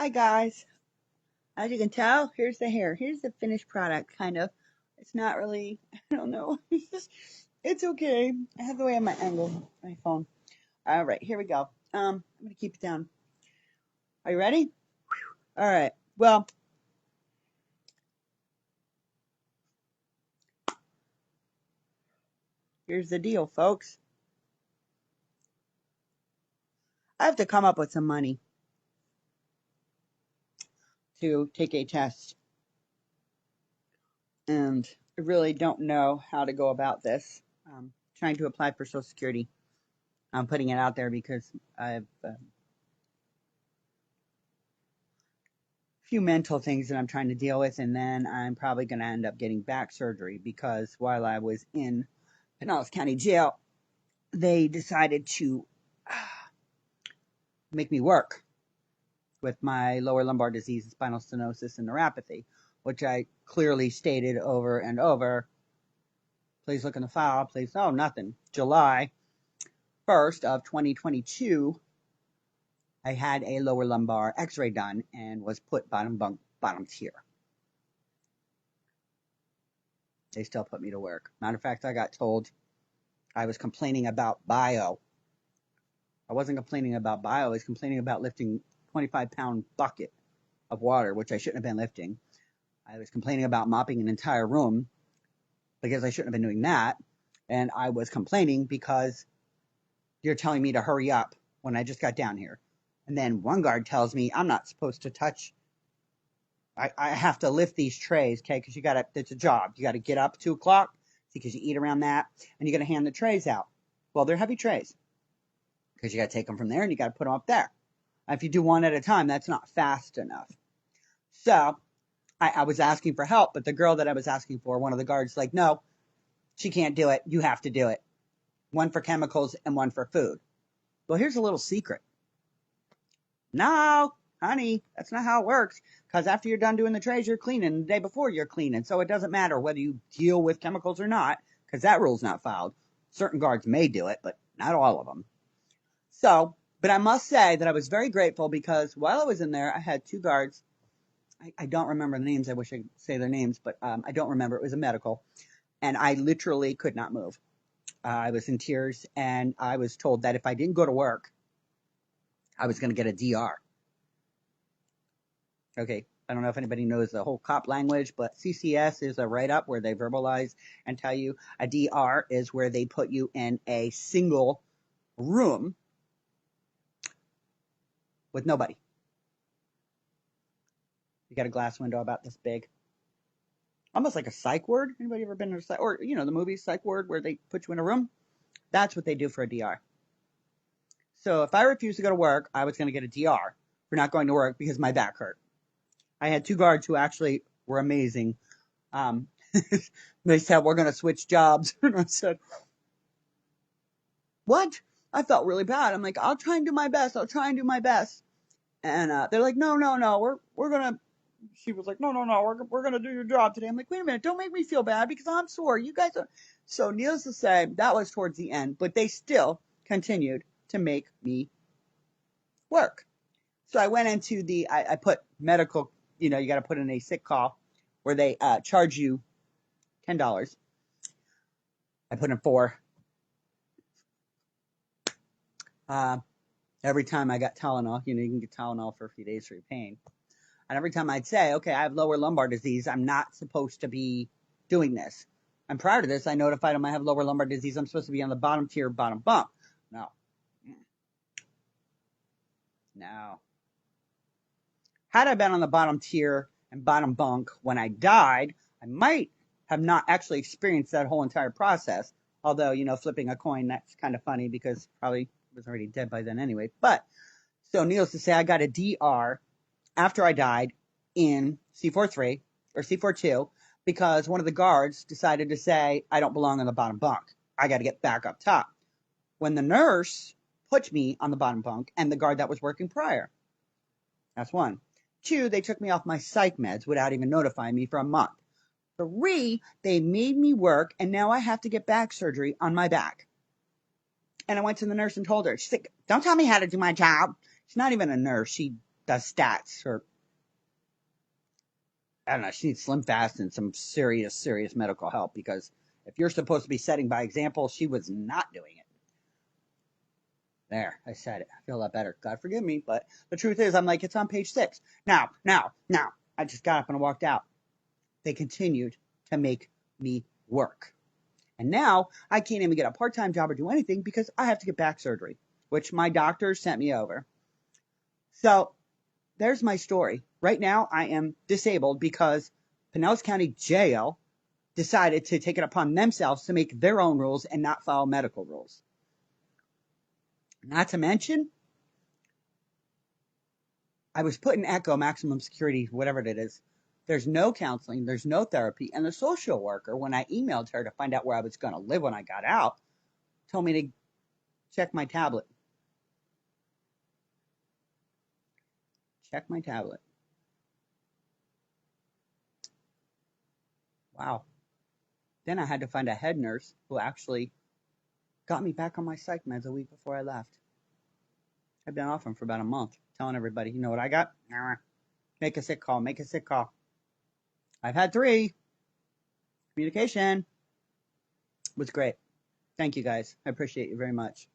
Hi guys. As you can tell, here's the hair. Here's the finished product, kind of. It's not really, I don't know. It's okay. I have the way on my angle, my phone. All right, here we go. I'm gonna keep it down. Are you ready? All right. Well, here's the deal, folks. I have to come up with some money to take a test, and I really don't know how to go about this. Trying to apply for Social Security. I'm putting it out there because I've few mental things that I'm trying to deal with, and then I'm probably going to end up getting back surgery because while I was in Pinellas County Jail, they decided to make me work with my lower lumbar disease, spinal stenosis, and neuropathy, which I clearly stated over and over. Please look in the file. Please, no, nothing. July 1st of 2022, I had a lower lumbar x-ray done and was put bottom tier. They still put me to work. Matter of fact, I got told I was complaining about bio. I wasn't complaining about bio. I was complaining about lifting 25-pound bucket of water, which I shouldn't have been lifting. I was complaining about mopping an entire room because I shouldn't have been doing that. And I was complaining because you're telling me to hurry up when I just got down here. And then one guard tells me I'm not supposed to touch. I have to lift these trays, okay? Because it's a job. You got to get up 2 o'clock because you eat around that, and you got to hand the trays out. Well, they're heavy trays because you got to take them from there and you got to put them up there. If you do one at a time, that's not fast enough. So I was asking for help, but the girl that I was asking for, one of the guards, like, no, she can't do it. You have to do it. One for chemicals and one for food. Well, here's a little secret. No, honey, that's not how it works. Because after you're done doing the trays, you're cleaning. The day before, you're cleaning. So it doesn't matter whether you deal with chemicals or not, because that rule's not filed. Certain guards may do it, but not all of them. So, but I must say that I was very grateful because while I was in there, I had 2 guards. I don't remember the names. I wish I could say their names, but I don't remember. It was a medical. And I literally could not move. I was in tears, and I was told that if I didn't go to work, I was going to get a DR. Okay, I don't know if anybody knows the whole cop language, but CCS is a write-up where they verbalize and tell you. A DR is where they put you in a single room with nobody. You got a glass window about this big. Almost like a psych ward. Anybody ever been to a psych, or the movie Psych Ward where they put you in a room? That's what they do for a DR. So if I refused to go to work, I was going to get a DR for not going to work because my back hurt. I had 2 guards who actually were amazing. They said, we're going to switch jobs. And I said, what? I felt really bad. I'm like, I'll try and do my best. I'll try and do my best. And they're like, no, we're going to. She was like, no, we're going to do your job today. I'm like, wait a minute, don't make me feel bad because I'm sore. You guys are. So needless to say, that was towards the end, but they still continued to make me work. So I went into I put medical, you got to put in a sick call where they charge you $10. I put in 4. Every time I got Tylenol, you can get Tylenol for a few days for your pain. And every time I'd say, okay, I have lower lumbar disease, I'm not supposed to be doing this. And prior to this, I notified them I have lower lumbar disease. I'm supposed to be on the bottom tier, bottom bunk. No. Had I been on the bottom tier and bottom bunk when I died, I might have not actually experienced that whole entire process. Although, flipping a coin, that's kind of funny because probably was already dead by then anyway. But, so needless to say, I got a DR after I died in C43 or C42 because one of the guards decided to say, I don't belong on the bottom bunk. I got to get back up top. When the nurse put me on the bottom bunk and the guard that was working prior. That's 1. 2, they took me off my psych meds without even notifying me for a month. 3, they made me work, and now I have to get back surgery on my back. And I went to the nurse and told her, she's like, don't tell me how to do my job. She's not even a nurse. She does stats, or I don't know, she needs Slim Fast and some serious, serious medical help, because if you're supposed to be setting by example, she was not doing it. There, I said it. I feel a lot better. God forgive me, but the truth is, I'm like, it's on page 6. Now, I just got up and walked out. They continued to make me work. And now I can't even get a part-time job or do anything because I have to get back surgery, which my doctor sent me over. So there's my story. Right now, I am disabled because Pinellas County Jail decided to take it upon themselves to make their own rules and not follow medical rules. Not to mention, I was put in ECHO, maximum security, whatever it is. There's no counseling, there's no therapy, and the social worker, when I emailed her to find out where I was going to live when I got out, told me to check my tablet. Check my tablet. Wow. Then I had to find a head nurse who actually got me back on my psych meds a week before I left. I've been off them for about a month, telling everybody, you know what I got? Make a sick call, make a sick call. I've had 3. Communication was great. Thank you guys. I appreciate you very much.